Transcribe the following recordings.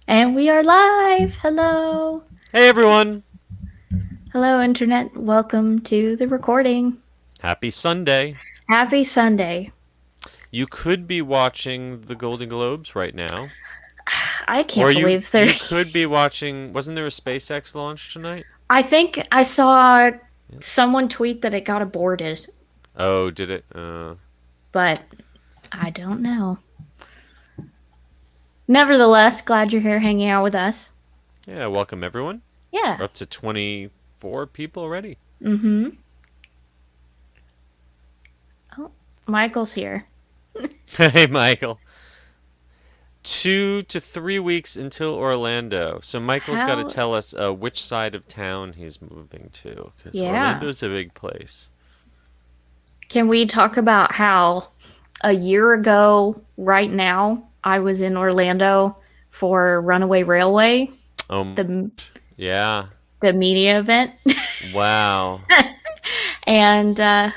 And we are live. Hello. Hey everyone! Hello, Internet. Welcome to the recording. Happy Sunday. Happy Sunday. You could be watching the Golden Globes right now. I Or can't you believe there. you could be watching, wasn't there a SpaceX launch tonight? I think I saw Yep. someone tweet that it got aborted, Oh, did it? but I don't know. Nevertheless, glad you're here hanging out with us. Yeah, welcome everyone. Yeah. We're up to 24 people already. Mm hmm. Oh, Michael's here. Hey Michael. 2 to 3 weeks until Orlando. So Michael's got to How? tell us which side of town he's moving to, because Yeah. Orlando's a big place. Can we talk about how a year ago, right now, I was in Orlando for Runaway Railway, Um, the yeah. the media event, Wow. and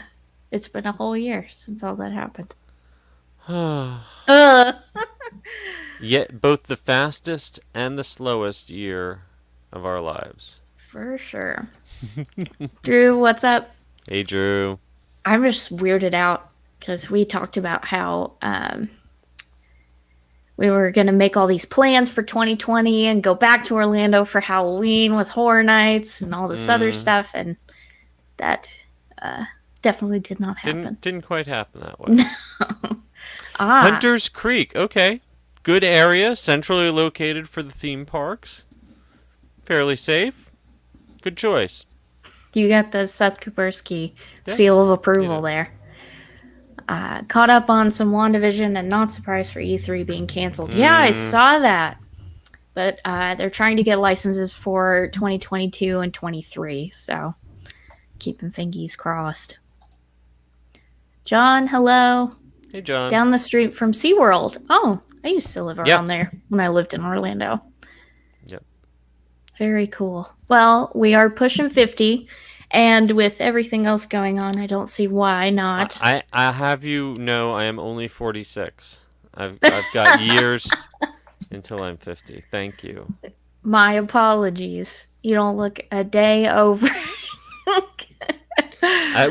it's been a whole year since all that happened. Uh, Yet both the fastest and the slowest year of our lives. for sure. Drew, what's up? Hey Drew. I'm just weirded out because we talked about how we were going to make all these plans for 2020 and go back to Orlando for Halloween with Horror Nights and all this other Mm, stuff, and that uh, definitely did not happen. didn't quite happen that way. No. Ah, Hunter's Creek. Okay. Good area, centrally located for the theme parks. Fairly safe. Good choice. you got the Seth Kupersky Yeah. seal of You approval know. there. Caught up on some WandaVision and not surprised for E3 being canceled. Yeah, I Mm, saw that. But they're trying to get licenses for 2022 and 23, so keeping fingies crossed. John, hello. hey John. Down the street from SeaWorld. Oh, I used to live Yep. around there when I lived in Orlando. Yep. Very cool. Well, we are pushing 50, and with everything else going on, I don't see why not. I have you know I am only 46. I've got years until I'm 50. Thank you. My apologies. You don't look a day over.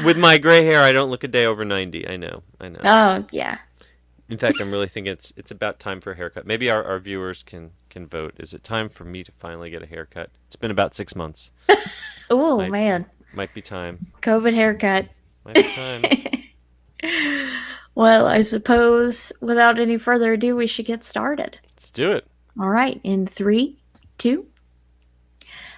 With my gray hair, I don't look a day over 90. I know. I know. Oh, yeah. In fact, I'm really thinking it's about time for a haircut. Maybe our viewers can vote. Is it time for me to finally get a haircut? It's been about 6 months. Oh, Might man. might be time. COVID haircut. Might be time. Well, I suppose without any further ado, we should get started. Let's do it. All right, in 3, 2.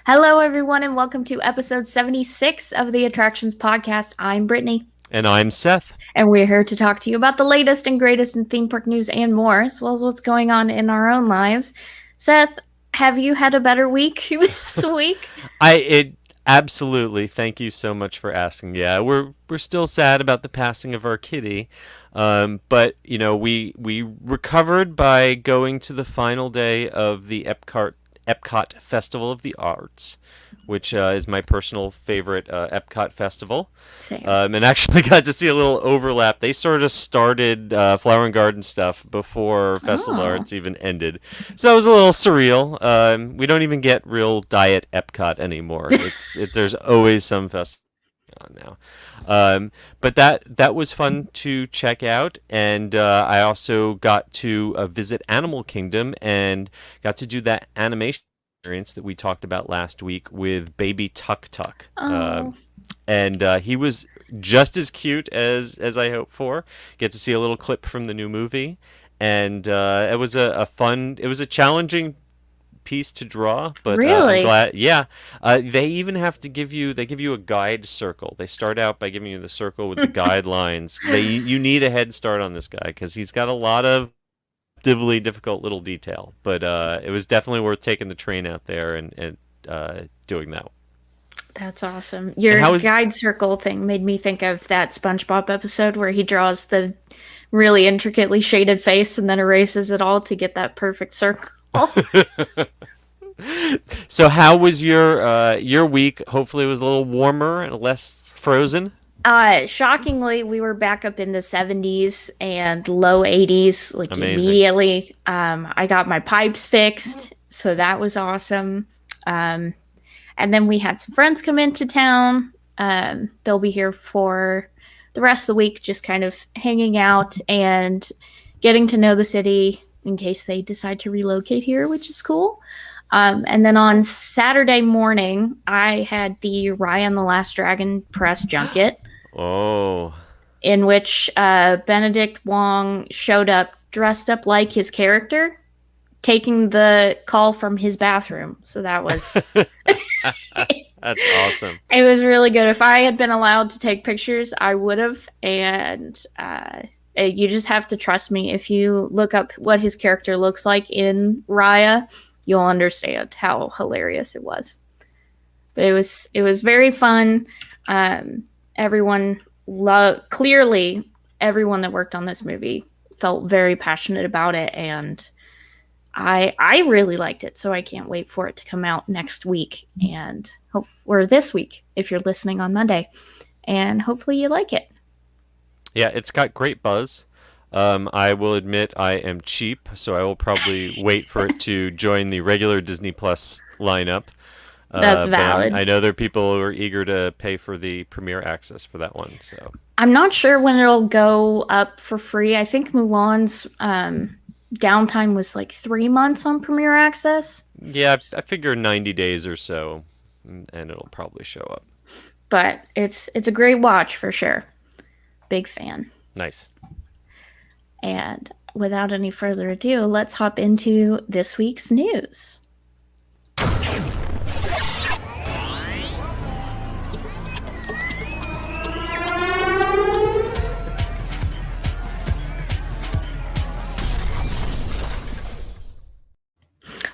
Hello, everyone, and welcome to episode 76 of the Attractions Podcast. I'm Brittany, And I'm Seth. and we're here to talk to you about the latest and greatest in theme park news and more, as well as what's going on in our own lives. Seth, have you had a better week this week? It absolutely. Thank you so much for asking. Yeah, we're still sad about the passing of our kitty, but you know we recovered by going to the final day of the Epcot Festival of the Arts, which is my personal favorite Epcot festival. Same. And actually got to see a little overlap. They sort of started Flower and Garden stuff before Festival of Oh, Arts even ended, so it was a little surreal. We don't even get real diet Epcot anymore. There's always some festival on now. But that was fun to check out, and I also got to visit Animal Kingdom and got to do that animation experience that we talked about last week with Baby Tuk Tuk. oh, And he was just as cute as I hoped for. Get to see a little clip from the new movie, and it was a fun. It was a challenging piece to draw, but I'm really? glad. Yeah, they even have to give you. They give you a guide circle. They start out by giving you the circle with the guidelines. You need a head start on this guy because he's got a lot of relatively difficult little detail. But it was definitely worth taking the train out there and doing that. That's awesome. And Your how was guide circle thing made me think of that SpongeBob episode where he draws the really intricately shaded face and then erases it all to get that perfect circle. So how was your week? Hopefully it was a little warmer and less frozen. Shockingly, we were back up in the 70s and low 80s like Amazing. immediately. I got my pipes fixed So that was awesome. Um, and then we had some friends come into town. They'll be here for the rest of the week, just kind of hanging out and getting to know the city in case they decide to relocate here, which is cool. And then on Saturday morning, I had the Raya and the Last Dragon press junket, Oh. in which Benedict Wong showed up dressed up like his character, taking the call from his bathroom. So that was That's awesome. it was really good. If I had been allowed to take pictures, I would have. And you just have to trust me. If you look up what his character looks like in Raya, you'll understand how hilarious it was. But it was very fun. Everyone clearly everyone that worked on this movie felt very passionate about it, and I really liked it, so I can't wait for it to come out next week or this week if you're listening on Monday, and hopefully you like it. Yeah, it's got great buzz. I will admit I am cheap, so I will probably wait for it to join the regular Disney Plus lineup. That's But valid. I know there are people who are eager to pay for the premiere access for that one. So I'm not sure when it'll go up for free. I think Mulan's downtime was like 3 months on Premiere Access, yeah, I figure 90 days or so, and it'll probably show up. but it's a great watch for sure. Big fan. Nice. And without any further ado, let's hop into this week's news.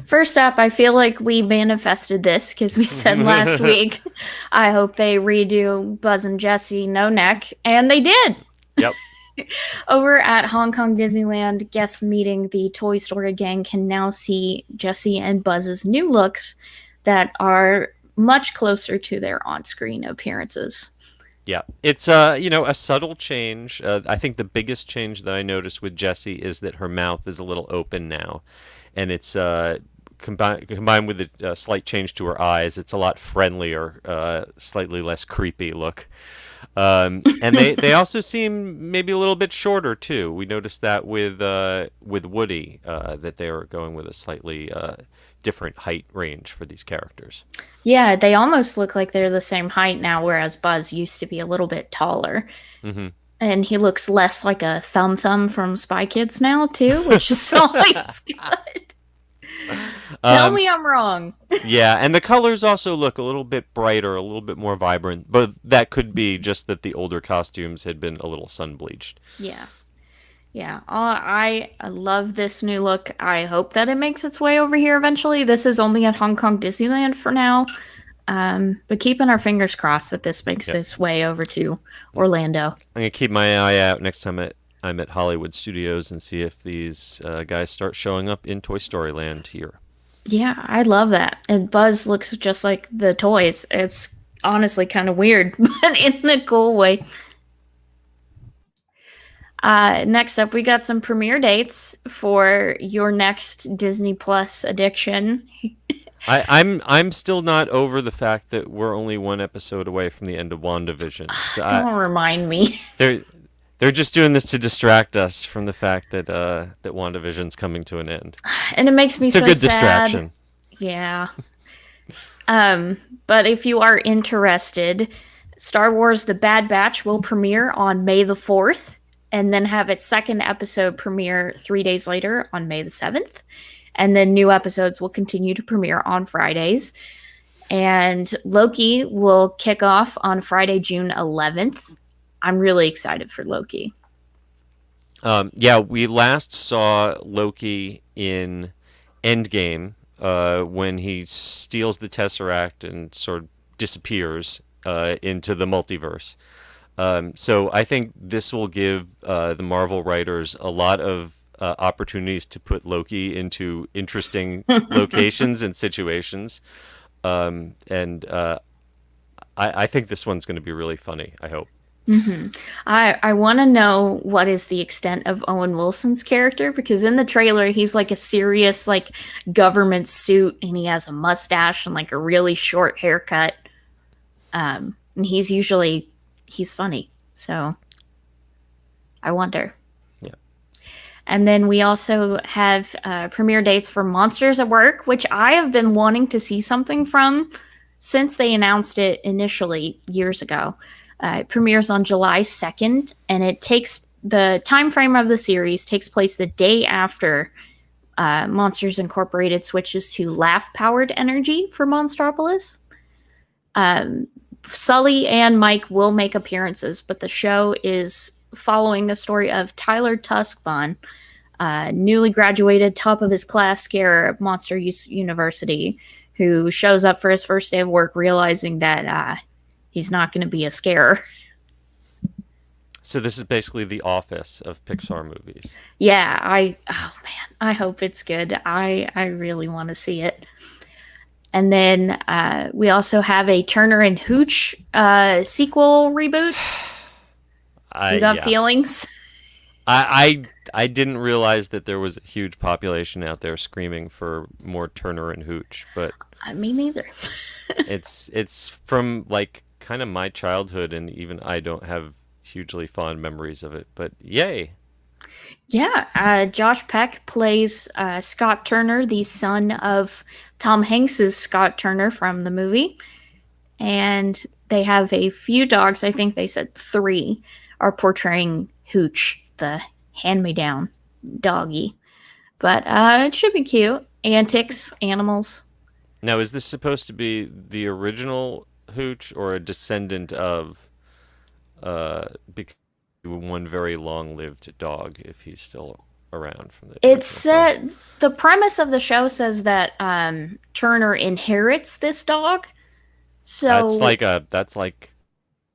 First up, I feel like we manifested this because we said last week, I hope they redo Buzz and Jessie No Neck, and they did. Yep. Over at Hong Kong Disneyland, guests meeting the Toy Story gang can now see Jessie and Buzz's new looks that are much closer to their on-screen appearances. Yeah, it's a subtle change. I think the biggest change that I noticed with Jessie is that her mouth is a little open now, and it's combined with a slight change to her eyes. It's a lot friendlier, slightly less creepy look. And they also seem maybe a little bit shorter too. We noticed that with Woody, that they were going with a slightly different height range for these characters. Yeah, they almost look like they're the same height now, whereas Buzz used to be a little bit taller. Hmm. And he looks less like a Thumb from Spy Kids now, too, which is always good. Tell me I'm wrong. Yeah, and the colors also look a little bit brighter, a little bit more vibrant, but that could be just that the older costumes had been a little sun bleached. Yeah. Yeah. I love this new look. I hope that it makes its way over here eventually. This is only at Hong Kong Disneyland for now. But keeping our fingers crossed that this makes Yep. its way over to Orlando. I'm gonna keep my eye out next time I'm at Hollywood Studios and see if these guys start showing up in Toy Story Land here. Yeah, I love that. And Buzz looks just like the toys. It's honestly kind of weird, but in a cool way. Next up, we got some premiere dates for your next Disney Plus addiction. I'm still not over the fact that we're only one episode away from the end of WandaVision. So Don't remind me. they're just doing this to distract us from the fact that that WandaVision's coming to an end. And it makes me It's a so good sad. distraction. Yeah. But if you are interested, Star Wars The Bad Batch will premiere on May the 4th and then have its second episode premiere 3 days later on May the 7th. And then new episodes will continue to premiere on Fridays. And Loki will kick off on Friday, June 11th. I'm really excited for Loki. Yeah, we last saw Loki in Endgame when he steals the Tesseract and sort of disappears into the multiverse. So I think this will give the Marvel writers a lot of opportunities to put Loki into interesting locations and situations. And I think this one's going to be really funny, I hope. I want to know what is the extent of Owen Wilson's character, because in the trailer he's like a serious like government suit and he has a mustache and like a really short haircut. And he's funny. So I wonder. Yeah. And then we also have premiere dates for Monsters at Work, which I have been wanting to see something from since they announced it initially years ago. It premieres on July 2nd, and it takes the time frame of the series takes place the day after Monsters Incorporated switches to laugh-powered energy for Monstropolis. Sully and Mike will make appearances, but the show is following the story of Tyler Tuskbon, newly graduated top of his class scarer at Monster University, who shows up for his first day of work realizing that he's not going to be a scarer. So this is basically the Office of Pixar movies. Yeah, I hope it's good. I really want to see it. And then we also have a Turner and Hooch sequel reboot. You got feelings? I didn't realize that there was a huge population out there screaming for more Turner and Hooch, but me neither. it's from like kind of my childhood, and even I don't have hugely fond memories of it, but yay. Yeah, Josh Peck plays Scott Turner, the son of Tom Hanks's Scott Turner from the movie. And they have a few dogs, I think they said 3, are portraying Hooch, the hand-me-down doggy. But it should be cute. Antics, animals. Now, is this supposed to be the original Hooch or a descendant of because one very long-lived dog, if he's still around from the It said the premise of the show says that Turner inherits this dog. So that's like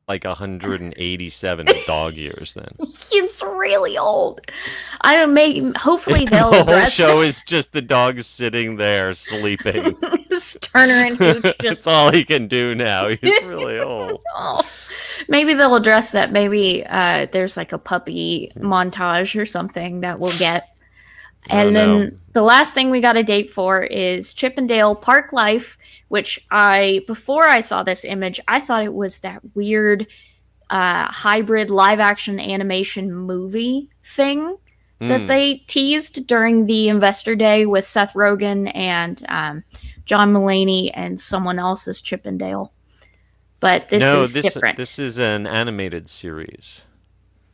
187 dog years then. He's really old. I don't make. Hopefully they'll the address whole show is just the dog sitting there sleeping. Turner and Hooch just. That's all he can do now. He's really old. Oh. Maybe they'll address that. Maybe there's like a puppy montage or something that we'll get. And then the last thing we got a date for is Chip 'n Dale Park Life, which before I saw this image, I thought it was that weird hybrid live action animation movie thing that they teased during the Investor Day with Seth Rogen and John Mulaney and someone else's Chip 'n Dale. But this is different. This is an animated series.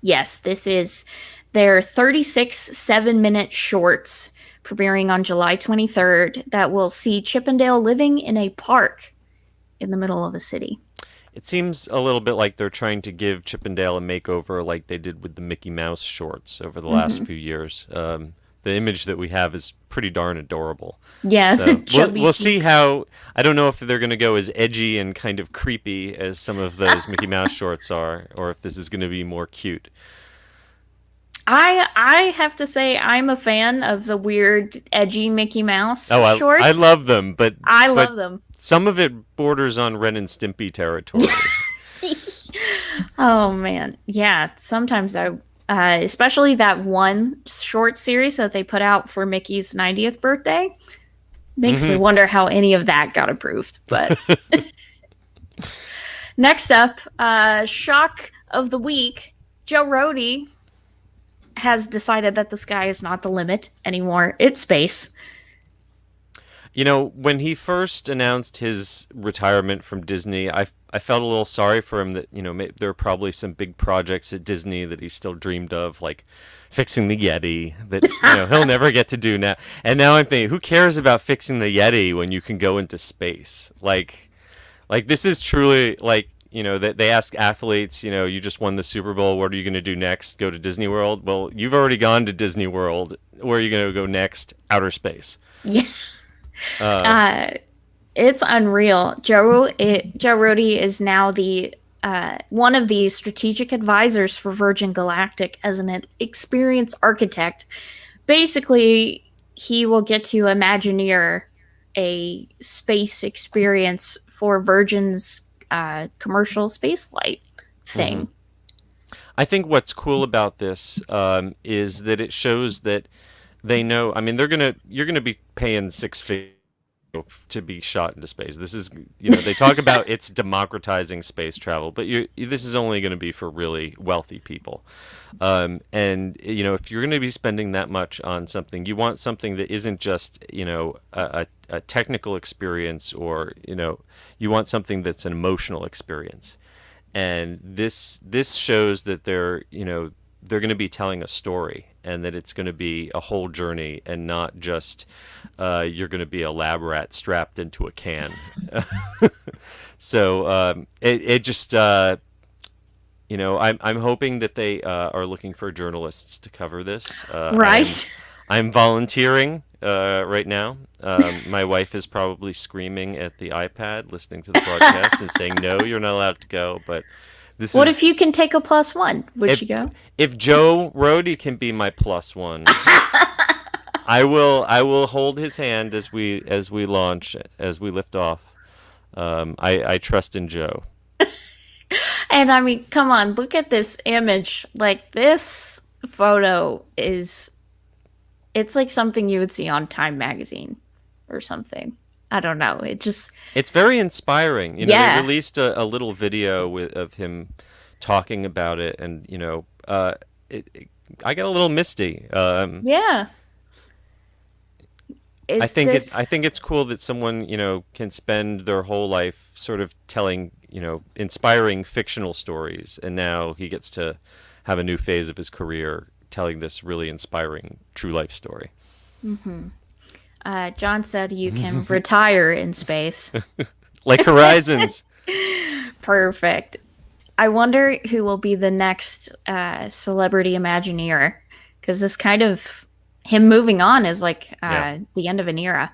Yes, this is their 36 7-minute shorts premiering on July 23rd that will see Chip 'n Dale living in a park in the middle of a city. It seems a little bit like they're trying to give Chip 'n Dale a makeover like they did with the Mickey Mouse shorts over the last few years. The image that we have is pretty darn adorable. Yeah, so we'll see how. I don't know if they're going to go as edgy and kind of creepy as some of those Mickey Mouse shorts are, or if this is going to be more cute. I have to say I'm a fan of the weird, edgy Mickey Mouse shorts. I love them, but I love them. Some of it borders on Ren and Stimpy territory. Oh man, yeah. Sometimes especially that one short series that they put out for Mickey's 90th birthday, makes me wonder how any of that got approved. But next up, shock of the week, Joe Rohde has decided that the sky is not the limit anymore. It's space. You know, when he first announced his retirement from Disney, I felt a little sorry for him that, there are probably some big projects at Disney that he still dreamed of, like fixing the Yeti, that, he'll never get to do now. And now I'm thinking, who cares about fixing the Yeti when you can go into space? Like this is truly, like, that they ask athletes, you just won the Super Bowl, what are you going to do next? Go to Disney World? Well, you've already gone to Disney World. Where are you going to go next? Outer space. Yeah. It's unreal. Joe Rohde is now the one of the strategic advisors for Virgin Galactic as an experienced architect. Basically, he will get to Imagineer a space experience for Virgin's commercial spaceflight thing. I think what's cool about this is that it shows that they know. I mean, you're gonna be paying six figures to be shot into space. This is, they talk about it's democratizing space travel, but this is only going to be for really wealthy people. And if you're going to be spending that much on something, you want something that isn't just a technical experience, or you want something that's an emotional experience. And this shows that they're going to be telling a story, and that it's going to be a whole journey, and not just you're going to be a lab rat strapped into a can. So it just I'm hoping that they are looking for journalists to cover this. Right. I'm volunteering right now. My wife is probably screaming at the iPad, listening to the broadcast, and saying, "No, you're not allowed to go." But what if you can take a +1? Would you go? If Joe Rohde can be my +1, I will hold his hand as we launch, as we lift off. I trust in Joe. And I mean, come on, look at this image. Like, this photo it's like something you would see on Time magazine or something. I don't know. It's very inspiring. Yeah. They released a little video of him talking about it, and I got a little misty. Yeah. I think it's cool that someone can spend their whole life sort of telling inspiring fictional stories, and now he gets to have a new phase of his career telling this really inspiring true life story. Mm-hmm. John said you can retire in space. Like Horizons. Perfect. I wonder who will be the next celebrity Imagineer, because this kind of him moving on is like the end of an era.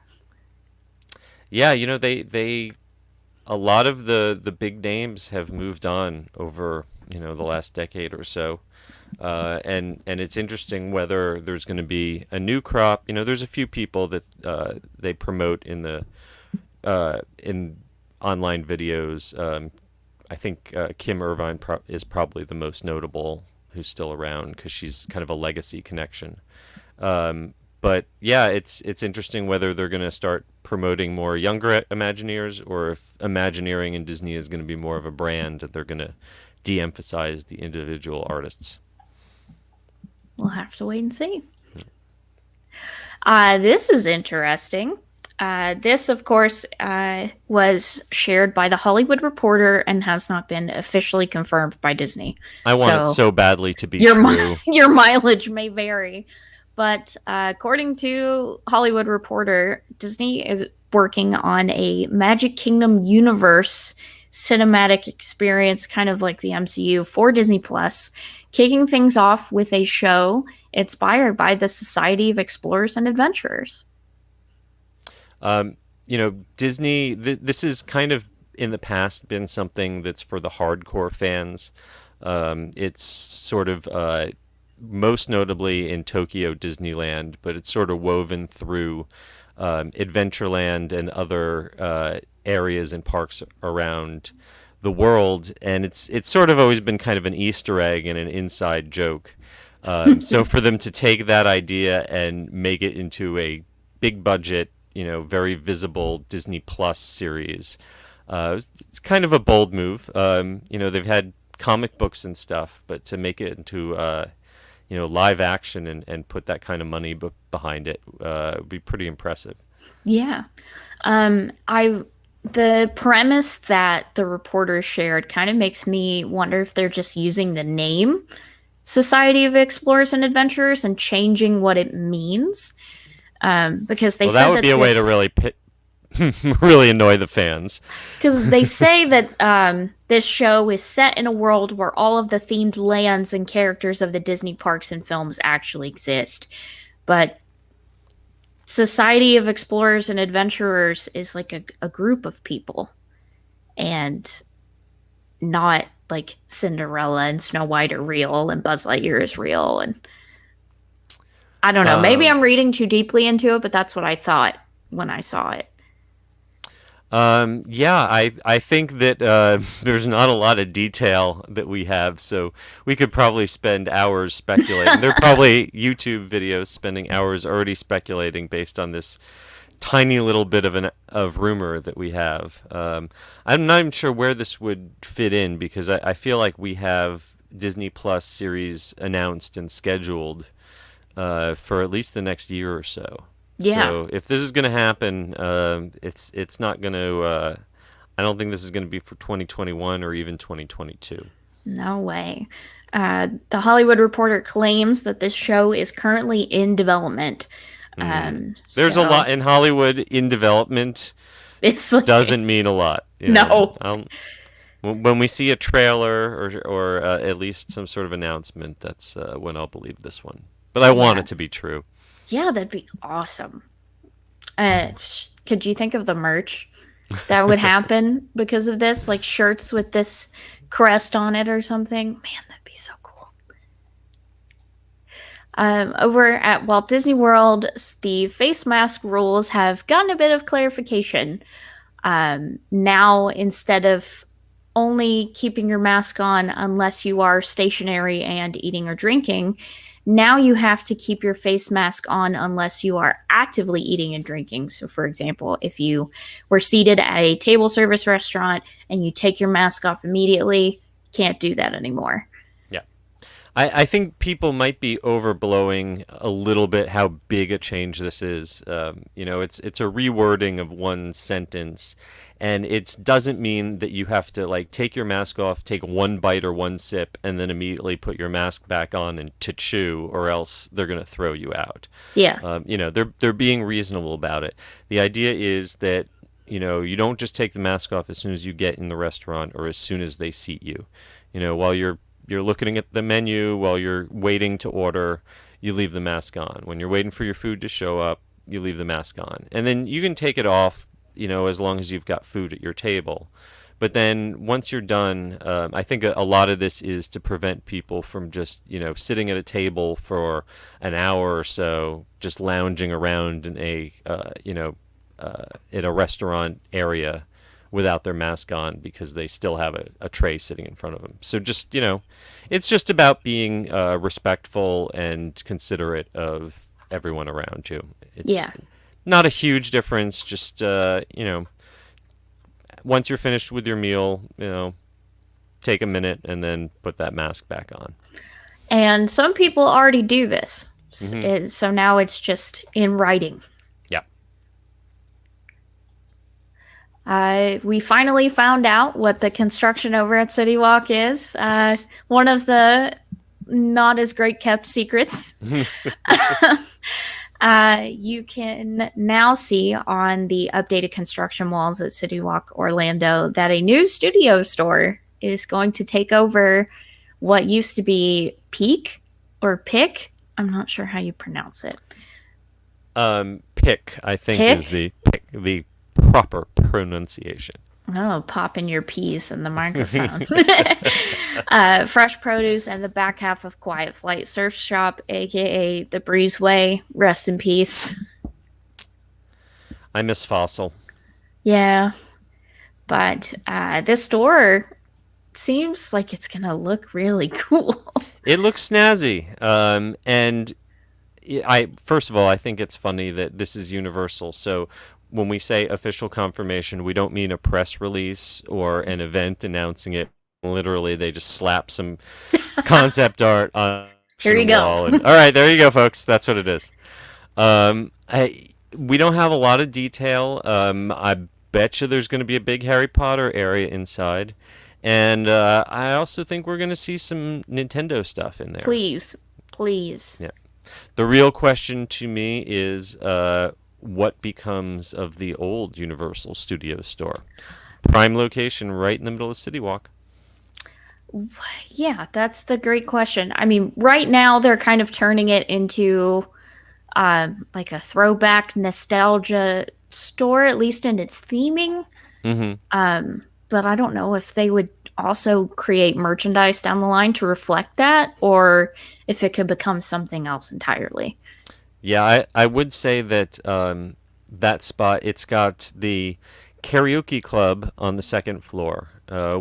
Yeah, they a lot of the big names have moved on over the last decade or so. And it's interesting whether there's going to be a new crop. There's a few people that they promote in online videos. I think Kim Irvine is probably the most notable, who's still around, because she's kind of a legacy connection. But yeah, it's interesting whether they're going to start promoting more younger Imagineers, or if Imagineering in Disney is going to be more of a brand, that they're going to de-emphasize the individual artists. We'll have to wait and see. This is interesting. This, of course, was shared by The Hollywood Reporter and has not been officially confirmed by Disney. I want it so badly to be true. Your mileage may vary. But according to Hollywood Reporter, Disney is working on a Magic Kingdom universe cinematic experience, kind of like the MCU, for Disney Plus, kicking things off with a show inspired by the Society of Explorers and Adventurers. Disney, this has kind of in the past been something that's for the hardcore fans. It's sort of most notably in Tokyo Disneyland, but it's sort of woven through Adventureland and other areas and parks around the world, and it's sort of always been kind of an Easter egg and an inside joke. So for them to take that idea and make it into a big budget, very visible Disney Plus series, it's kind of a bold move. They've had comic books and stuff, but to make it into live action and put that kind of money behind it would be pretty impressive. Yeah. The premise that the reporter shared kind of makes me wonder if they're just using the name Society of Explorers and Adventurers and changing what it means. Because they said that would be a way to really really annoy the fans. Because they say that this show is set in a world where all of the themed lands and characters of the Disney parks and films actually exist. But Society of Explorers and Adventurers is like a group of people, and not like Cinderella and Snow White are real and Buzz Lightyear is real. And I don't know, maybe I'm reading too deeply into it, but that's what I thought when I saw it. Yeah, I think that there's not a lot of detail that we have, so we could probably spend hours speculating. There are probably YouTube videos spending hours already speculating based on this tiny little bit of rumor that we have. I'm not even sure where this would fit in because I feel like we have Disney Plus series announced and scheduled for at least the next year or so. Yeah, So if this is going to happen, it's not going to. I don't think this is going to be for 2021 or even 2022. no way. The Hollywood Reporter claims that this show is currently in development. There's a So lot in Hollywood in development. it's like, Doesn't mean a lot. no. When we see a trailer or at least some sort of announcement, that's when I'll believe this one. But I want Yeah. it to be true. Yeah, that'd be awesome. Could you think of the merch that would happen because of this? Like shirts with this crest on it or something? Man, that'd be so cool. Over at Walt Disney World, the face mask rules have gotten a bit of clarification. Now, instead of only keeping your mask on unless you are stationary and eating or drinking, now you have to keep your face mask on unless you are actively eating and drinking. So, for example, if you were seated at a table service restaurant and you take your mask off immediately, can't do that anymore. Yeah. I think people might be overblowing a little bit how big a change this is. It's a rewording of one sentence, and it doesn't mean that you have to like take your mask off, take one bite or one sip, and then immediately put your mask back on and to chew, or else they're going to throw you out. Yeah. They're being reasonable about it. The idea is that you don't just take the mask off as soon as you get in the restaurant or as soon as they seat you. While you're looking at the menu, while you're waiting to order, you leave the mask on. When you're waiting for your food to show up, you leave the mask on. And then you can take it off, as long as you've got food at your table. But then once you're done, I think a lot of this is to prevent people from just, sitting at a table for an hour or so, just lounging around in a restaurant area without their mask on because they still have a tray sitting in front of them. So just, it's just about being respectful and considerate of everyone around you. It's Yeah. not a huge difference. Just, once you're finished with your meal, take a minute and then put that mask back on. And some people already do this. Mhm. So now it's just in writing. Yeah. We finally found out what the construction over at CityWalk is. One of the not as great kept secrets. You can now see on the updated construction walls at CityWalk Orlando that a new studio store is going to take over what used to be Peak or Pick. I'm not sure how you pronounce it. Pick, I think, Pick? is the proper pronunciation. Oh, popping your peas in the microphone. Fresh produce and the back half of Quiet Flight Surf Shop, aka the Breezeway. Rest in peace. I miss Fossil. Yeah, but this store seems like it's gonna look really cool. It looks snazzy. And I first of all, I think it's funny that this is Universal. So when we say official confirmation, we don't mean a press release or an event announcing it. Literally, they just slap some concept art on Here you the go. wall. And, all right, there you go, folks. That's what it is. We don't have a lot of detail. I bet you there's going to be a big Harry Potter area inside. And I also think we're going to see some Nintendo stuff in there. Please, please. Yeah. The real question to me is what becomes of the old Universal Studios store? Prime location right in the middle of CityWalk. Yeah, that's the great question. I mean, right now they're kind of turning it into like a throwback nostalgia store, at least in its theming. Mm-hmm. But I don't know if they would also create merchandise down the line to reflect that, or if it could become something else entirely. Yeah, I would say that that spot, it's got the karaoke club on the second floor,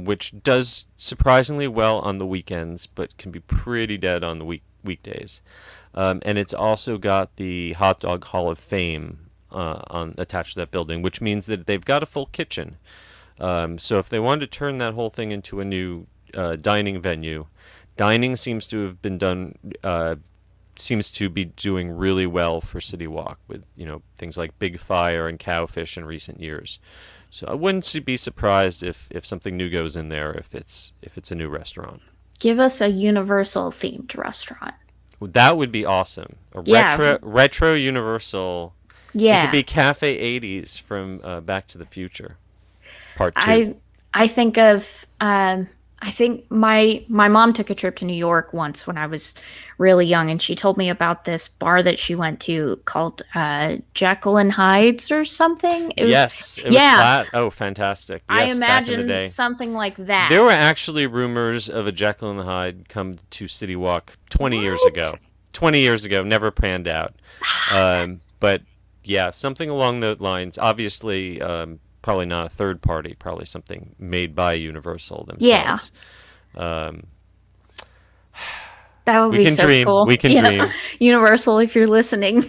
which does surprisingly well on the weekends, but can be pretty dead on the weekdays. And it's also got the Hot Dog Hall of Fame on attached to that building, which means that they've got a full kitchen. So if they wanted to turn that whole thing into a new dining venue, dining seems to have been done. Seems to be doing really well for CityWalk with things like Big Fire and Cowfish in recent years. So I wouldn't be surprised if something new goes in there if it's a new restaurant. Give us a Universal themed restaurant. That would be awesome. A Yeah, retro Universal. It could yeah. be Cafe 80s from Back to the Future, Part 2. I think of I think my mom took a trip to New York once when I was really young, and she told me about this bar that she went to called Jekyll and Hyde's or something. It was Yes, it was yeah. flat. Oh, fantastic. I Yes, back in the imagine day. something like that. There were actually rumors of a Jekyll and Hyde come to CityWalk 20 years What? ago. 20 years ago, never panned out. But yeah, something along those lines. Obviously, probably not a third party, probably something made by Universal Yeah, themselves. Um, that would we be can so dream. cool. We can Yeah, dream. Universal, if you're listening,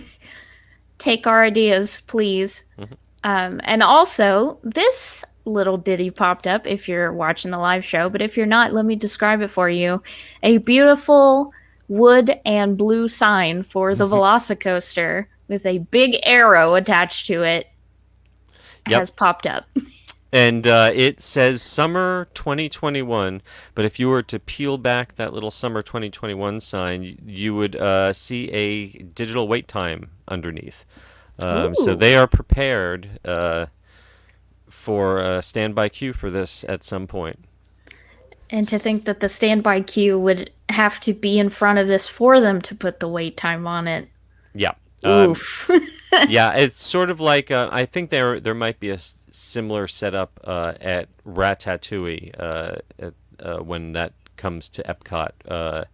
take our ideas, please. Mhm. And also, this little ditty popped up if you're watching the live show, but if you're not, let me describe it for you. A beautiful wood and blue sign for the VelociCoaster with a big arrow attached to it Yep. has popped up. And it says summer 2021, but if you were to peel back that little summer 2021 sign, you would see a digital wait time underneath. So Ooh. they are prepared for a standby queue for this at some point. And to think that the standby queue would have to be in front of this for them to put the wait time on it. Yeah. Oof. Yeah, it's sort of like I think there might be a similar setup at Ratatouille when that comes to Epcot,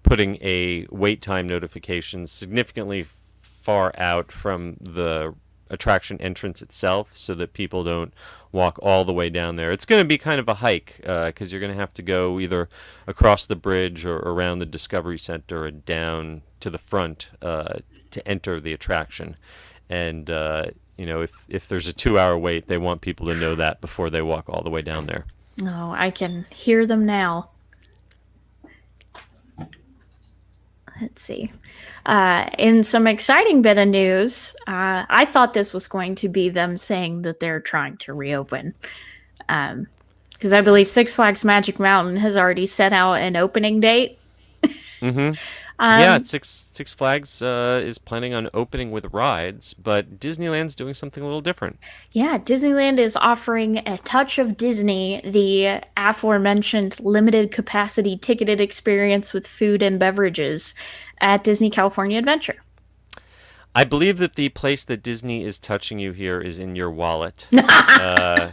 putting a wait time notification significantly far out from the attraction entrance itself, so that people don't walk all the way down there. It's going to be kind of a hike because you're going to have to go either across the bridge or around the Discovery Center and down to the front to enter the attraction. And if there's a 2-hour wait, they want people to know that before they walk all the way down there. No, I can hear them now. Let's see. In some exciting bit of news, I thought this was going to be them saying that they're trying to reopen. Because I believe Six Flags Magic Mountain has already set out an opening date. Mm-hmm. Yeah, Um, Six Flags is planning on opening with rides, but Disneyland's doing something a little different. yeah, Disneyland is offering a touch of Disney, the aforementioned limited capacity ticketed experience with food and beverages at Disney California Adventure. I believe that the place that Disney is touching you here is in your wallet. Uh,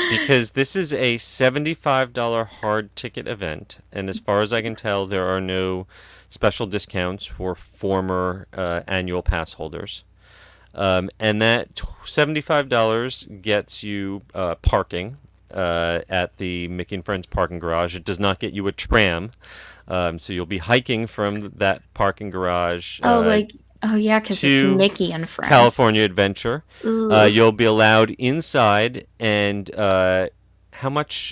because this is a $75 hard ticket event, and as far as I can tell, there are no special discounts for former annual pass holders. And that $75 gets you parking at the Mickey and Friends parking garage. It does not get you a tram, so you'll be hiking from that parking garage Oh, like, oh yeah, because it's to Mickey and Friends. California Adventure. Ooh, You'll be allowed inside, and how much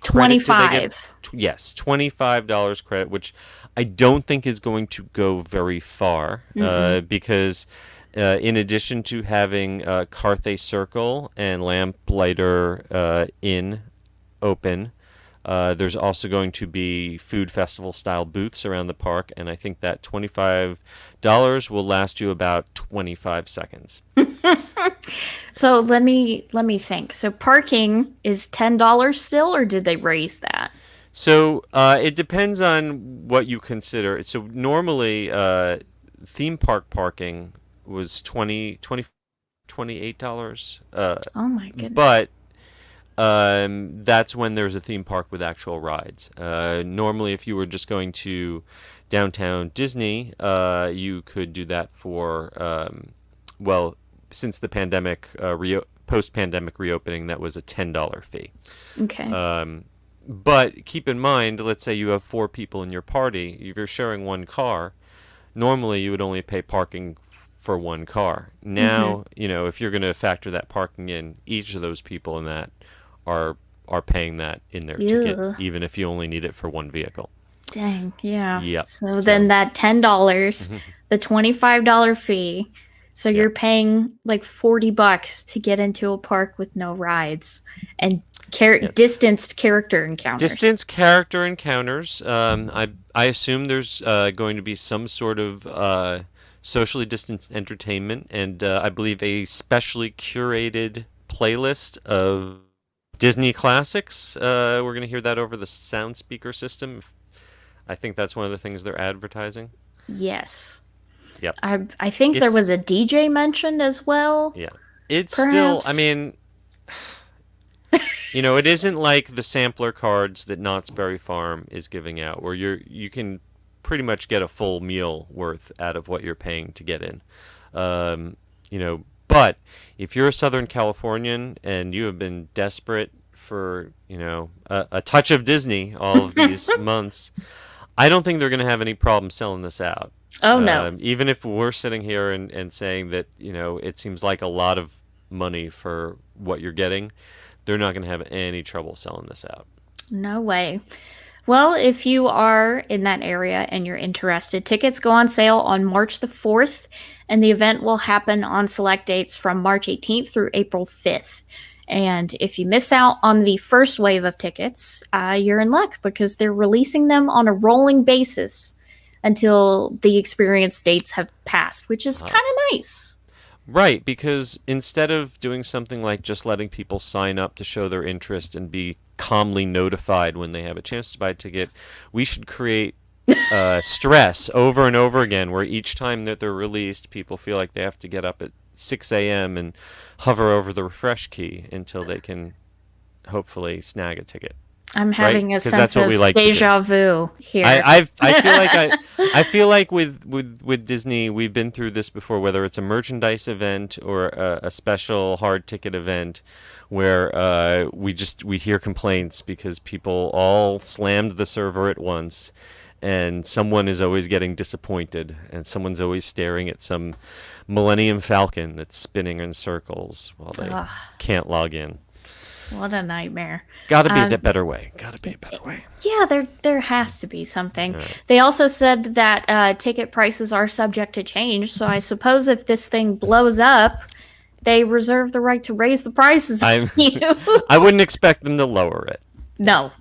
credit do they give? 25. Yes, $25 credit, which I don't think is going to go very far Mm-mm. because in addition to having Carthay Circle and Lamplighter Inn open, there's also going to be food festival style booths around the park, and I think that $25 will last you about 25 seconds. So let me think. So parking is $10 still, or did they raise that? So it depends on what you consider. So normally theme park parking was 28 dollars. Oh my goodness. But that's when there's a theme park with actual rides. Normally, if you were just going to downtown Disney, you could do that for, well, since the pandemic post-pandemic reopening, that was a $10 fee. Okay. But keep in mind, let's say you have 4 people in your party. If you're sharing one car, normally you would only pay parking for one car. Now, if you're going to factor that parking in, each of those people in that are are paying that in their ticket, Ew. even if you only need it for one vehicle. Dang, yeah. Yep. So then So that $10, the $25 fee, so yeah, you're paying like $40 to get into a park with no rides and yeah. distanced character encounters. Distance character encounters. I assume there's going to be some sort of socially distanced entertainment, and I believe a specially curated playlist of Disney classics. We're going to hear that over the sound speaker system. I think that's one of the things they're advertising. Yes. Yep. I think there It's was a DJ mentioned as well. yeah. It's still, I Perhaps. mean, it isn't like the sampler cards that Knott's Berry Farm is giving out, where you can pretty much get a full meal worth out of what you're paying to get in. Um, but if you're a Southern Californian and you have been desperate for, a touch of Disney all of these months, I don't think they're going to have any problem selling this out. Oh no. Even if we're sitting here and saying that, it seems like a lot of money for what you're getting, they're not going to have any trouble selling this out. No way. Well, if you are in that area and you're interested, tickets go on sale on March the 4th, and the event will happen on select dates from March 18th through April 5th. And if you miss out on the first wave of tickets, you're in luck because they're releasing them on a rolling basis until the experience dates have passed, which is kind of nice. Right, because instead of doing something like just letting people sign up to show their interest and be calmly notified when they have a chance to buy a ticket, we should create stress over and over again, where each time that they're released, people feel like they have to get up at 6 a.m. and hover over the refresh key until they can hopefully snag a ticket. I'm having a 'Cause that's sense what of we like to do. deja vu here. I feel like with Disney, we've been through this before, whether it's a merchandise event or a special hard ticket event, where we hear complaints because people all slammed the server at once, and someone is always getting disappointed, and someone's always staring at some Millennium Falcon that's spinning in circles while they Ugh, can't log in. what a nightmare. Got to be a better way. Got to be a better way. Yeah, there has to be something. Right. They also said that ticket prices are subject to change, so I suppose if this thing blows up, they reserve the right to raise the prices on you. I wouldn't expect them to lower it. No.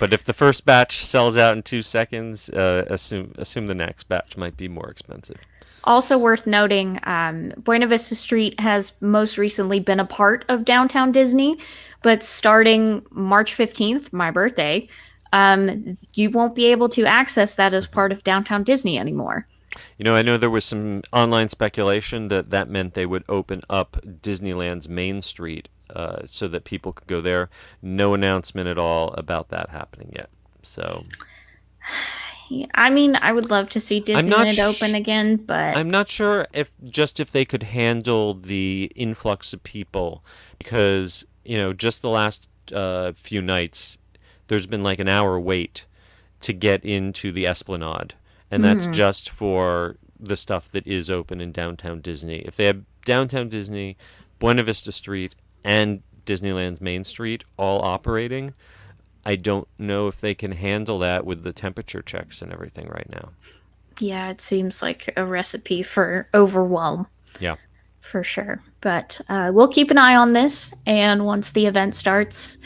But if the first batch sells out in 2 seconds, assume the next batch might be more expensive. Also worth noting, Buena Vista Street has most recently been a part of Downtown Disney, but starting March 15th, my birthday, you won't be able to access that as part of Downtown Disney anymore. I know there was some online speculation that meant they would open up Disneyland's Main Street so that people could go there. No announcement at all about that happening yet. So I mean, I would love to see Disneyland open again, but I'm not sure if they could handle the influx of people, because just the last few nights there's been like an hour wait to get into the Esplanade, and that's just for the stuff that is open in Downtown Disney. If they have Downtown Disney, Buena Vista Street, and Disneyland's Main Street all operating, I don't know if they can handle that with the temperature checks and everything right now. yeah, it seems like a recipe for overwhelm. Yeah. For sure. But we'll keep an eye on this, and once the event starts,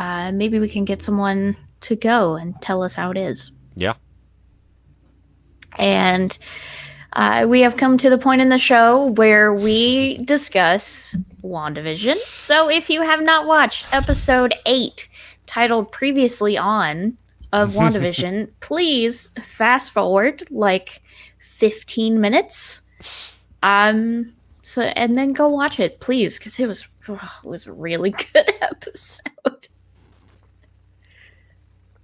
maybe we can get someone to go and tell us how it is. Yeah. And we have come to the point in the show where we discuss WandaVision. So if you have not watched episode 8, titled Previously On of WandaVision, please fast forward like 15 minutes. And then go watch it, please, because it was a really good episode.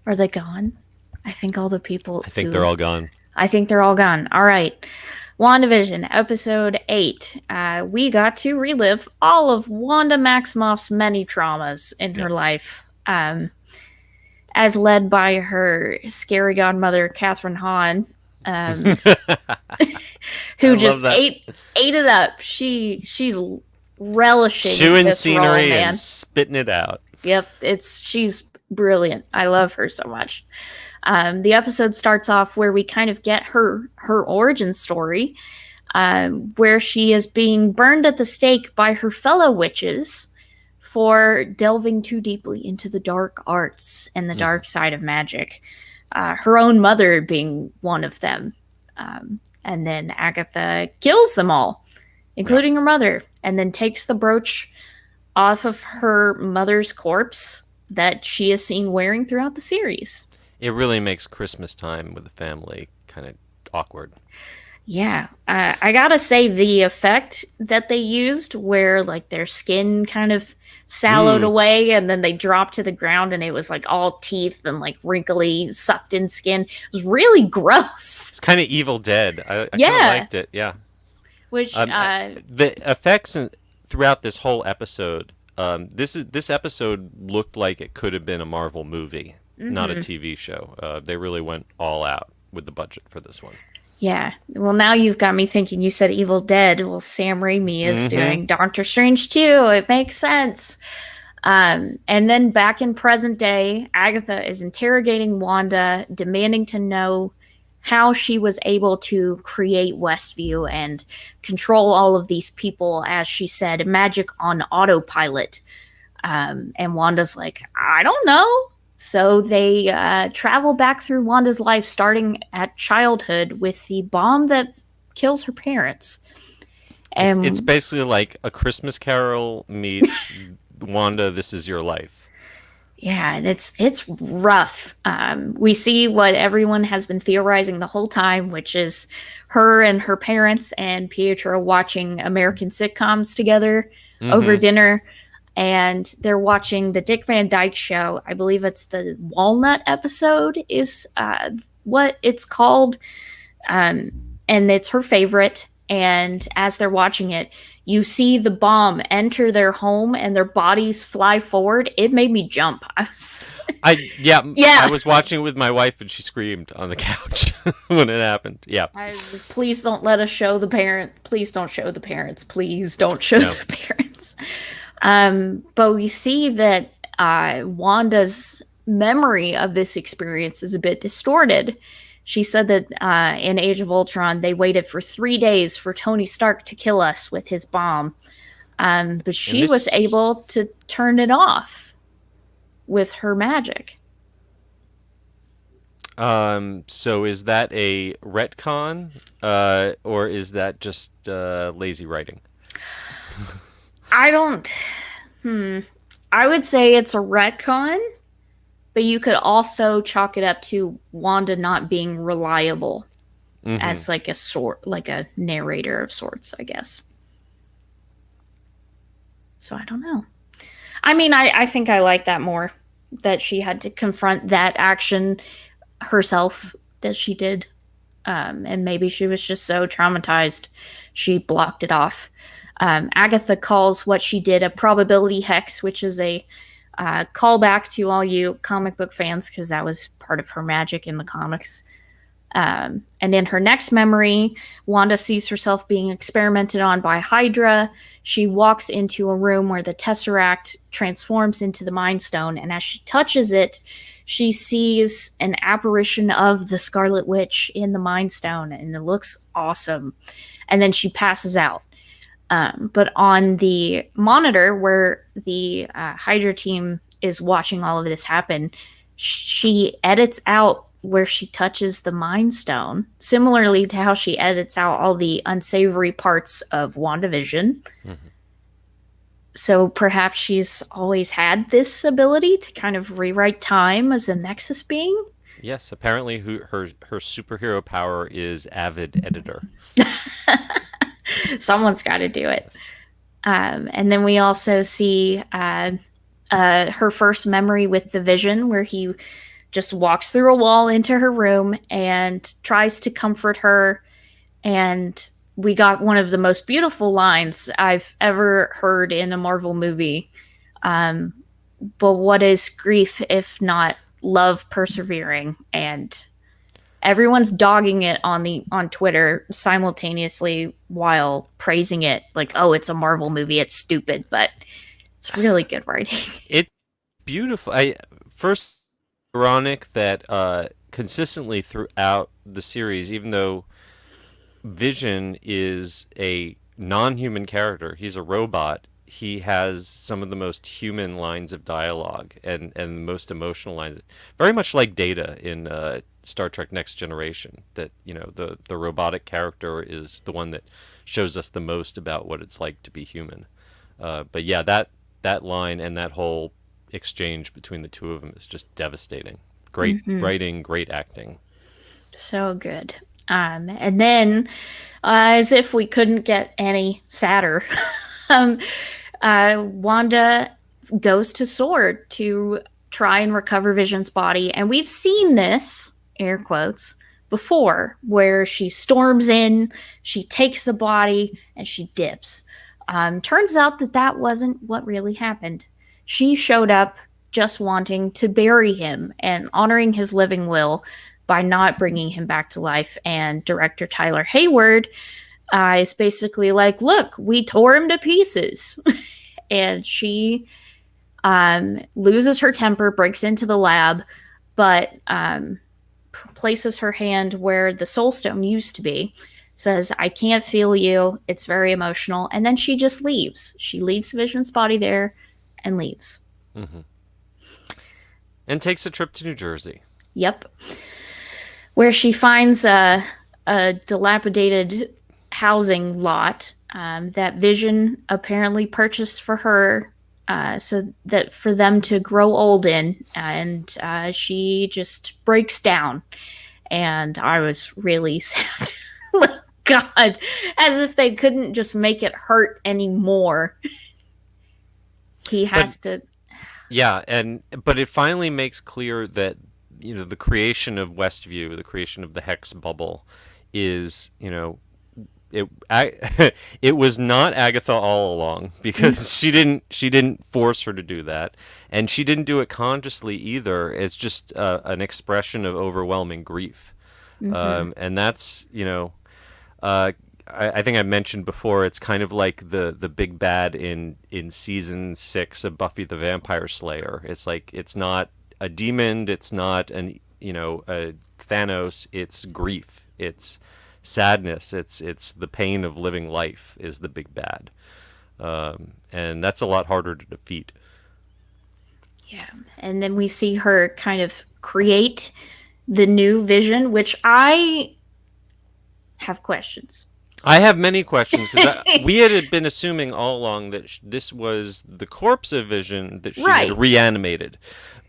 Are they gone? I think all the people. I think they're all gone. I think they're all gone. All right. WandaVision, episode 8. We got to relive all of Wanda Maximoff's many traumas in her life, as led by her scary godmother, Catherine Hahn, who just ate it up. She's relishing chewing this scenery role, man. and spitting it out. Yep, she's brilliant. I love her so much. The episode starts off where we kind of get her origin story, where she is being burned at the stake by her fellow witches for delving too deeply into the dark arts and the dark side of magic. Her own mother being one of them. And then Agatha kills them all, including her mother, and then takes the brooch off of her mother's corpse that she is seen wearing throughout the series. It really makes Christmas time with the family kind of awkward. Yeah. I gotta say, the effect that they used where like their skin kind of sallowed away and then they dropped to the ground and it was like all teeth and like wrinkly sucked in skin, it was really gross. It's kind of Evil Dead. I kind of liked it. Yeah. Which the effects throughout this whole episode, this episode looked like it could have been a Marvel movie, not a TV show. They really went all out with the budget for this one. Yeah. Well, now you've got me thinking. You said Evil Dead. Well, Sam Raimi is doing Doctor Strange too. It makes sense. And then back in present day, Agatha is interrogating Wanda, demanding to know how she was able to create Westview and control all of these people, as she said, magic on autopilot. And Wanda's like, I don't know. So they travel back through Wanda's life, starting at childhood with the bomb that kills her parents. And it's basically like A Christmas Carol meets Wanda, This Is Your Life. Yeah, and it's rough. We see what everyone has been theorizing the whole time, which is her and her parents and Pietro watching American sitcoms together over dinner. And they're watching the Dick Van Dyke Show. I believe it's the Walnut episode is what it's called. And it's her favorite. And as they're watching it, you see the bomb enter their home and their bodies fly forward. It made me jump. I was watching it with my wife and she screamed on the couch when it happened. Yeah. Please don't let us show the parent. Please don't show the parents. Please don't show the parents. But we see that Wanda's memory of this experience is a bit distorted. She said that in Age of Ultron, they waited for 3 days for Tony Stark to kill us with his bomb. But she was able to turn it off with her magic. So is that a retcon, or is that just lazy writing? I would say it's a retcon, but you could also chalk it up to Wanda not being reliable as like a narrator of sorts, I guess. So I don't know. I mean, I think I like that more, that she had to confront that action herself that she did. And maybe she was just so traumatized she blocked it off. Agatha calls what she did a probability hex, which is a callback to all you comic book fans, because that was part of her magic in the comics. And in her next memory, Wanda sees herself being experimented on by Hydra. She walks into a room where the Tesseract transforms into the Mind Stone, and as she touches it, she sees an apparition of the Scarlet Witch in the Mind Stone, and it looks awesome. And then she passes out. But on the monitor where the Hydra team is watching all of this happen, she edits out where she touches the Mind Stone, similarly to how she edits out all the unsavory parts of WandaVision. So perhaps she's always had this ability to kind of rewrite time as a Nexus being? Yes, apparently her superhero power is avid editor. Someone's got to do it. And then we also see her first memory with the Vision, where he just walks through a wall into her room and tries to comfort her And we got one of the most beautiful lines I've ever heard in a Marvel movie. Um, but what is grief if not love persevering? And everyone's dogging it on Twitter simultaneously while praising it, like, oh, it's a Marvel movie, it's stupid, but it's really good writing. It's beautiful. I first ironic that consistently throughout the series, even though Vision is a non-human character, he's a robot. He has some of the most human lines of dialogue and the most emotional lines, very much like Data in Star Trek Next Generation. That the robotic character is the one that shows us the most about what it's like to be human. But yeah, that line and that whole exchange between the two of them is just devastating. Great writing, great acting. So good. And then, as if we couldn't get any sadder, um, Wanda goes to Sword to try and recover Vision's body. And we've seen this, air quotes, before, where she storms in, she takes the body, and she dips. Turns out that wasn't what really happened. She showed up just wanting to bury him and honoring his living will by not bringing him back to life. And director Tyler Hayward is basically like, look, we tore him to pieces. And she loses her temper, breaks into the lab, but places her hand where the soul stone used to be, says, I can't feel you. It's very emotional. And then she just leaves. She leaves Vision's body there and leaves. Mm-hmm. And takes a trip to New Jersey. Yep. Where she finds a dilapidated housing lot that Vision apparently purchased for her, so that for them to grow old in. And she just breaks down. And I was really sad. God, as if they couldn't just make it hurt anymore. He has to. Yeah, but it finally makes clear that the creation of Westview, the creation of the Hex bubble, is it was not Agatha all along, because she didn't force her to do that, and she didn't do it consciously either. It's just an expression of overwhelming grief, and that's I think I mentioned before, it's kind of like the big bad in season 6 of Buffy the Vampire Slayer. It's like, it's not a demon, it's not a Thanos, it's grief, it's sadness, it's the pain of living life is the big bad, and that's a lot harder to defeat. Yeah, and then we see her kind of create the new Vision, which I have questions. I have many questions, because we had been assuming all along that this was the corpse of Vision that she had reanimated,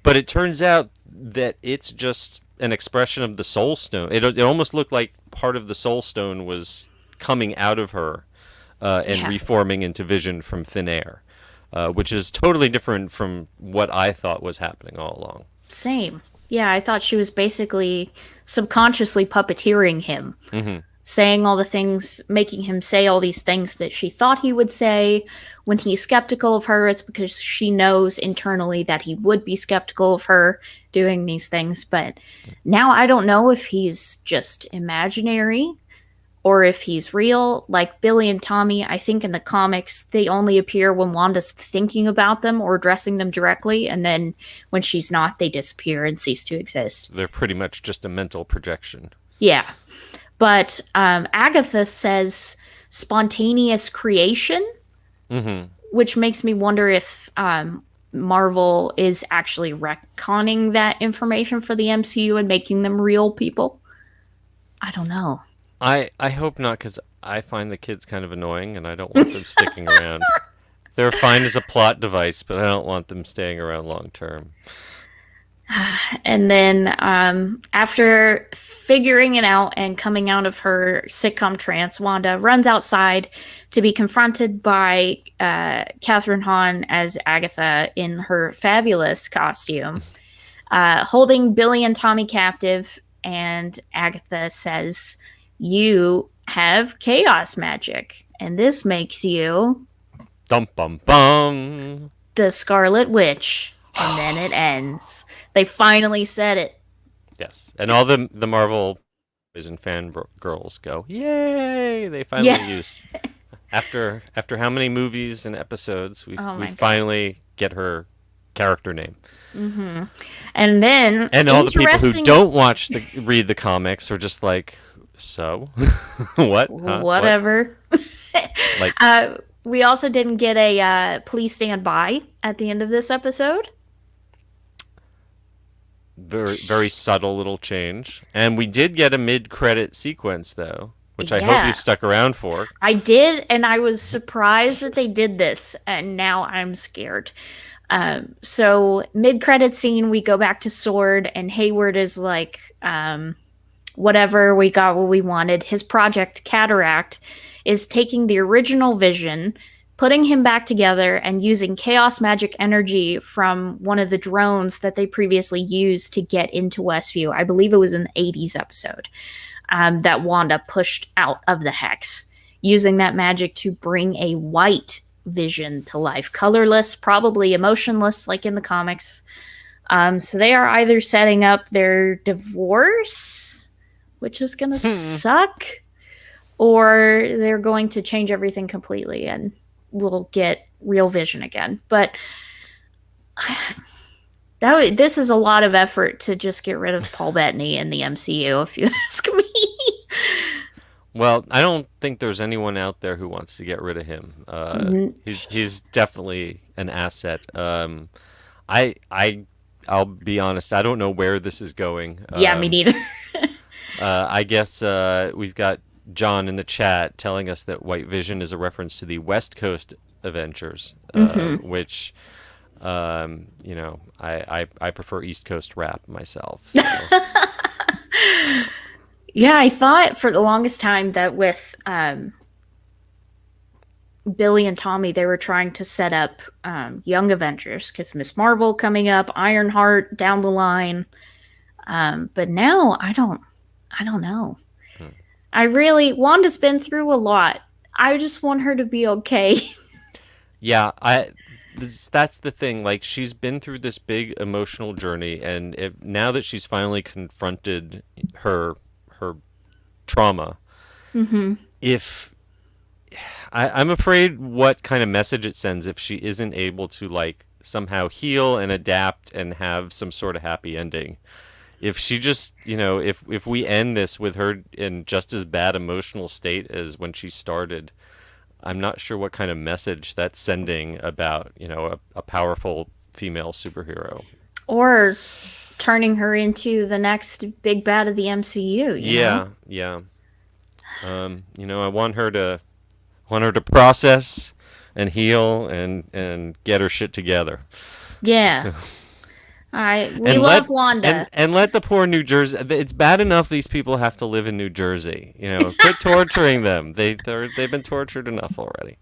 but it turns out that it's just an expression of the Soul Stone. It almost looked like part of the Soul Stone was coming out of her and reforming into Vision from thin air, which is totally different from what I thought was happening all along. Same. Yeah, I thought she was basically subconsciously puppeteering him. Mm-hmm. Saying all the things, making him say all these things that she thought he would say. When he's skeptical of her, it's because she knows internally that he would be skeptical of her doing these things. But now I don't know if he's just imaginary or if he's real. Like Billy and Tommy, I think in the comics, they only appear when Wanda's thinking about them or addressing them directly. And then when she's not, they disappear and cease to exist. They're pretty much just a mental projection. Yeah. But Agatha says spontaneous creation, which makes me wonder if Marvel is actually retconning that information for the MCU and making them real people. I don't know. I hope not, because I find the kids kind of annoying, and I don't want them sticking around. They're fine as a plot device, but I don't want them staying around long term. And then after figuring it out and coming out of her sitcom trance, Wanda runs outside to be confronted by Catherine Hahn as Agatha in her fabulous costume, holding Billy and Tommy captive. And Agatha says, you have chaos magic, and this makes you Dum bum bum. the Scarlet Witch. And then it ends. They finally said it. Yes, and all the Marvel and girls go, yay! They finally used after how many movies and episodes we finally get her character name. Mm-hmm. And then all the people who don't read the comics are just like, so what? Huh? Whatever. Like, we also didn't get a please stand by at the end of this episode. Very, very subtle little change. And we did get a mid-credit sequence, though, which I hope you stuck around for. I did, and I was surprised that they did this, and now I'm scared. So, mid-credit scene, we go back to Sword, and Hayward is like, whatever, we got what we wanted. His project, Cataract, is taking the original Vision, putting him back together and using chaos magic energy from one of the drones that they previously used to get into Westview. I believe it was in the 80s episode that Wanda pushed out of the Hex, using that magic to bring a white Vision to life. Colorless, probably emotionless, like in the comics. So they are either setting up their divorce, which is going to suck, or they're going to change everything completely and we'll get real Vision again. But this is a lot of effort to just get rid of Paul Bettany in the MCU, if you ask me. Well, I don't think there's anyone out there who wants to get rid of him. He's definitely an asset. I'll be honest, I don't know where this is going. Yeah, me neither. I guess we've got John in the chat telling us that White Vision is a reference to the West Coast Avengers, which, I prefer East Coast rap myself. So. Yeah, I thought for the longest time that with Billy and Tommy, they were trying to set up Young Avengers, because Miss Marvel coming up, Ironheart down the line. But now I don't know. Wanda's been through a lot. I just want her to be okay. Yeah, that's the thing. Like, she's been through this big emotional journey, and now that she's finally confronted her trauma, if I'm afraid what kind of message it sends if she isn't able to like somehow heal and adapt and have some sort of happy ending. If she just, if we end this with her in just as bad emotional state as when she started, I'm not sure what kind of message that's sending about, a powerful female superhero. Or turning her into the next big bad of the MCU. Yeah. I want her to process and heal and get her shit together. Yeah. So. We love Wanda. And let the poor New Jersey... It's bad enough these people have to live in New Jersey. Quit torturing them. They've been tortured enough already.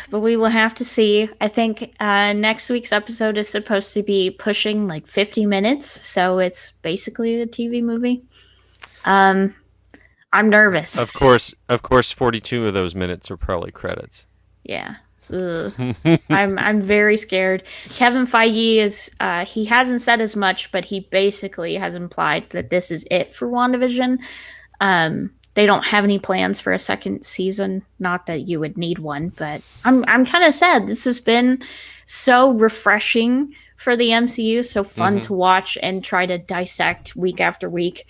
But we will have to see. I think next week's episode is supposed to be pushing like 50 minutes. So it's basically a TV movie. I'm nervous. Of course, 42 of those minutes are probably credits. Yeah. I'm very scared. Kevin Feige is he hasn't said as much, but he basically has implied that this is it for WandaVision. They don't have any plans for a second season. Not that you would need one, but I'm kind of sad. This has been so refreshing for the MCU, so fun to watch and try to dissect week after week.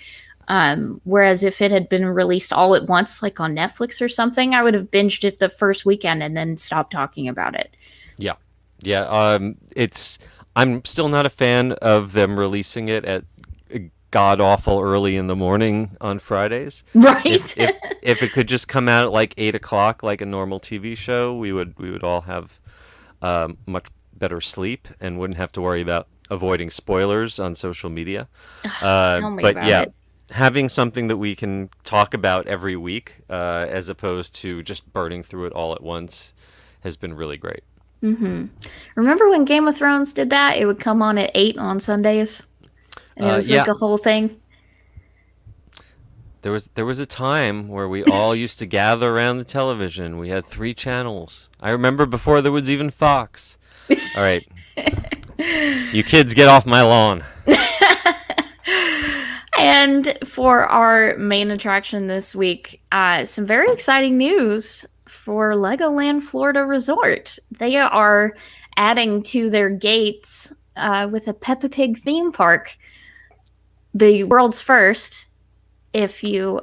Whereas if it had been released all at once, like on Netflix or something, I would have binged it the first weekend and then stopped talking about it. Yeah. I'm still not a fan of them releasing it at god awful early in the morning on Fridays. Right. If it could just come out at like 8:00 like a normal TV show, we would all have much better sleep and wouldn't have to worry about avoiding spoilers on social media. Having something that we can talk about every week, as opposed to just burning through it all at once, has been really great. Remember when Game of Thrones did that? It would come on at 8 on Sundays, and it was like a whole thing. There was a time where we all used to gather around the television. We had 3 channels. I remember before there was even Fox. All right, you kids get off my lawn. And for our main attraction this week, some very exciting news for Legoland Florida Resort. They are adding to their gates with a Peppa Pig theme park, the world's first. If you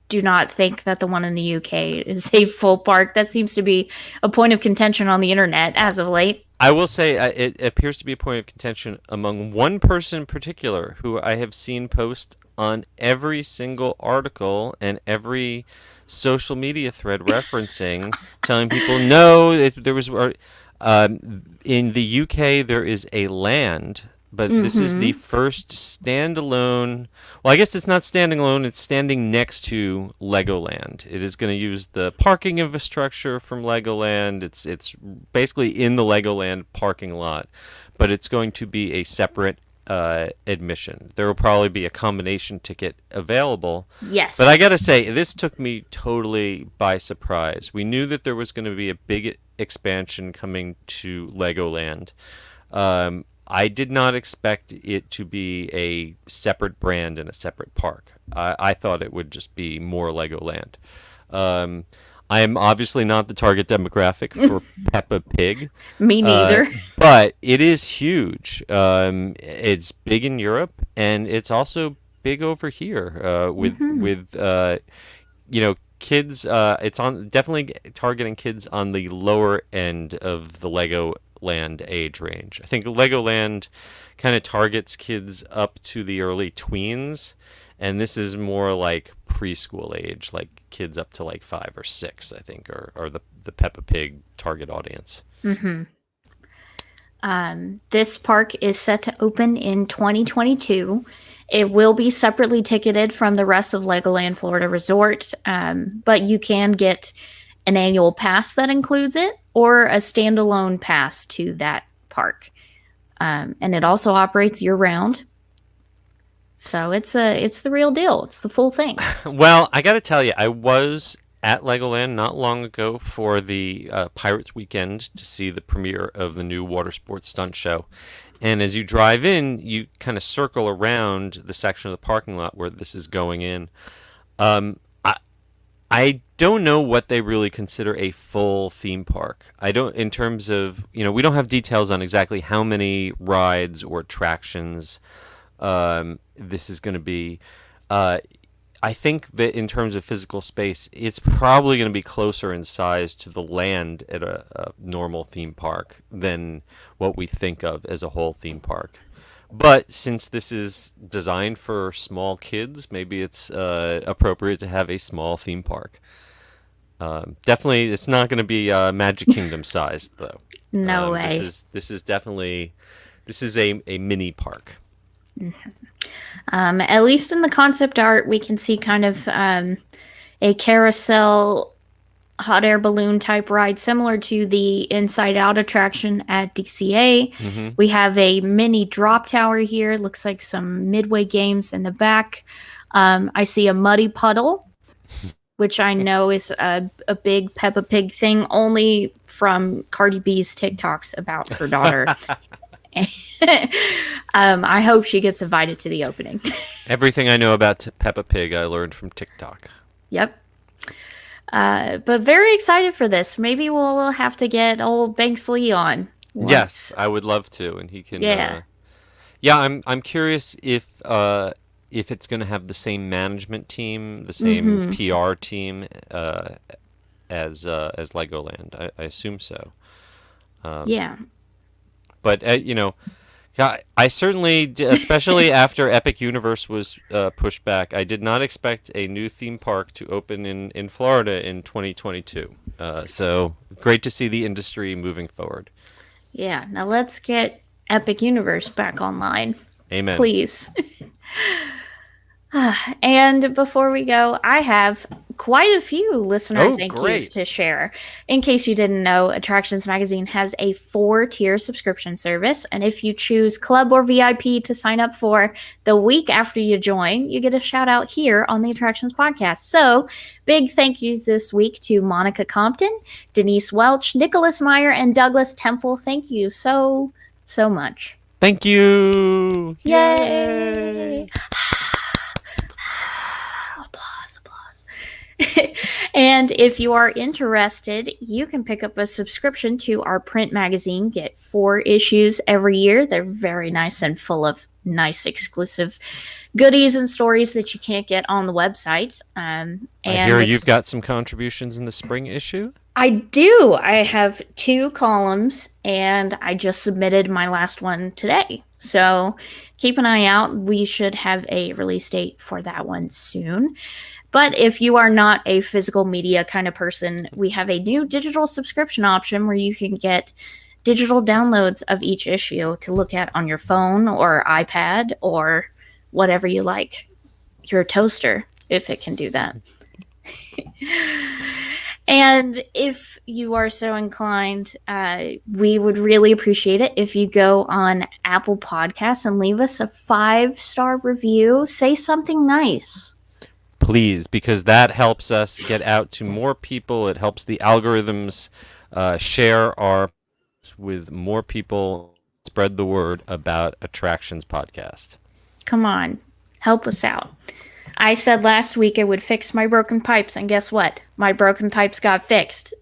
do not think that the one in the UK is a full park, that seems to be a point of contention on the internet as of late. I will say it appears to be a point of contention among one person in particular who I have seen post on every single article and every social media thread referencing, telling people no, there was in the UK there is a land, but this is the first standalone. Well, I guess it's not standing alone. It's standing next to Legoland. It is going to use the parking infrastructure from Legoland. It's basically in the Legoland parking lot, but it's going to be a separate admission. There will probably be a combination ticket available. Yes. But I got to say, this took me totally by surprise. We knew that there was going to be a big expansion coming to Legoland. I did not expect it to be a separate brand and a separate park. I thought it would just be more Legoland. I am obviously not the target demographic for Peppa Pig. Me neither. But it is huge. It's big in Europe, and it's also big over here with kids. It's on definitely targeting kids on the lower end of the Legoland age range. I think Legoland kind of targets kids up to the early tweens, and this is more like preschool age, like kids up to like 5 or 6, I think, are the Peppa Pig target audience. This park is set to open in 2022. It will be separately ticketed from the rest of Legoland Florida Resort, but you can get an annual pass that includes it or a standalone pass to that park. And it also operates year-round. So it's the real deal. It's the full thing. Well, I got to tell you, I was at Legoland not long ago for the Pirates Weekend to see the premiere of the new water sports stunt show. And as you drive in, you kind of circle around the section of the parking lot where this is going in. I don't know what they really consider a full theme park. I don't, in terms of, we don't have details on exactly how many rides or attractions this is going to be. I think that in terms of physical space, it's probably going to be closer in size to the land at a normal theme park than what we think of as a whole theme park. But since this is designed for small kids, maybe it's appropriate to have a small theme park. Definitely, it's not going to be Magic Kingdom sized, though. No way. This is definitely a mini park. At least in the concept art, we can see kind of a carousel hot air balloon type ride similar to the Inside Out attraction at DCA. Mm-hmm. We have a mini drop tower here. Looks like some Midway games in the back. I see a muddy puddle, which I know is a big Peppa Pig thing, only from Cardi B's TikToks about her daughter. I hope she gets invited to the opening. Everything I know about Peppa Pig I learned from TikTok. Yep. But very excited for this. Maybe we'll have to get old Banks Lee on. Once. Yes, I would love to, and he can. Yeah. I'm curious if it's going to have the same management team, the same PR team as Legoland. I assume so. Yeah. But I certainly, especially after Epic Universe was pushed back, I did not expect a new theme park to open in Florida in 2022. So great to see the industry moving forward. Yeah. Now let's get Epic Universe back online. Amen. Please. And before we go, I have quite a few listener Oh, thank yous great. to share. In case you didn't know, Attractions Magazine has a 4-tier subscription service. And if you choose Club or VIP to sign up for the week after you join, you get a shout out here on the Attractions Podcast. So, big thank yous this week to Monica Compton, Denise Welch, Nicholas Meyer, and Douglas Temple. Thank you so, so much. Thank you. Yay! Applause. And if you are interested, you can pick up a subscription to our print magazine, get 4 issues every year. They're very nice and full of nice exclusive goodies and stories that you can't get on the website. I hear you've got some contributions in the spring issue. I do. I have 2 columns, and I just submitted my last one today. So keep an eye out. We should have a release date for that one soon. But if you are not a physical media kind of person, we have a new digital subscription option where you can get digital downloads of each issue to look at on your phone or iPad or whatever you like. Your toaster, if it can do that. And if you are so inclined, we would really appreciate it if you go on Apple Podcasts and leave us a 5-star review. Say something nice. Please, because that helps us get out to more people. It helps the algorithms share our with more people, spread the word about Attractions Podcast. Come on, help us out. I said last week I would fix my broken pipes, and guess what? My broken pipes got fixed.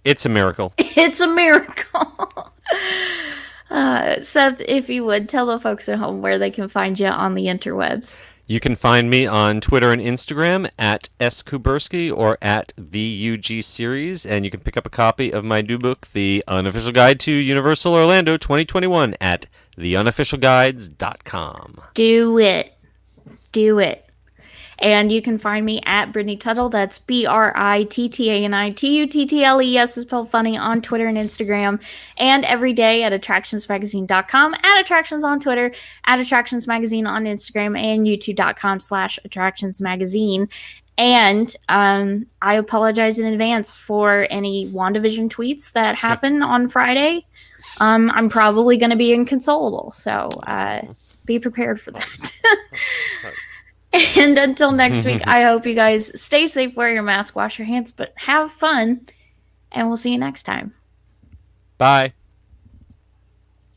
It's a miracle. It's a miracle. Seth, if you would, tell the folks at home where they can find you on the interwebs. You can find me on Twitter and Instagram at @skubersky or at the UG Series, and you can pick up a copy of my new book, The Unofficial Guide to Universal Orlando 2021 at theunofficialguides.com. Do it. And you can find me at Brittany Tuttle. That's BRITTANITUTTLES is spelled funny on Twitter and Instagram. And every day at attractionsmagazine.com, at Attractions on Twitter, at Attractions Magazine on Instagram, and youtube.com/attractionsmagazine. And I apologize in advance for any WandaVision tweets that happen on Friday. I'm probably going to be inconsolable, so be prepared for that. And until next week, I hope you guys stay safe, wear your mask, wash your hands, but have fun. And we'll see you next time. Bye.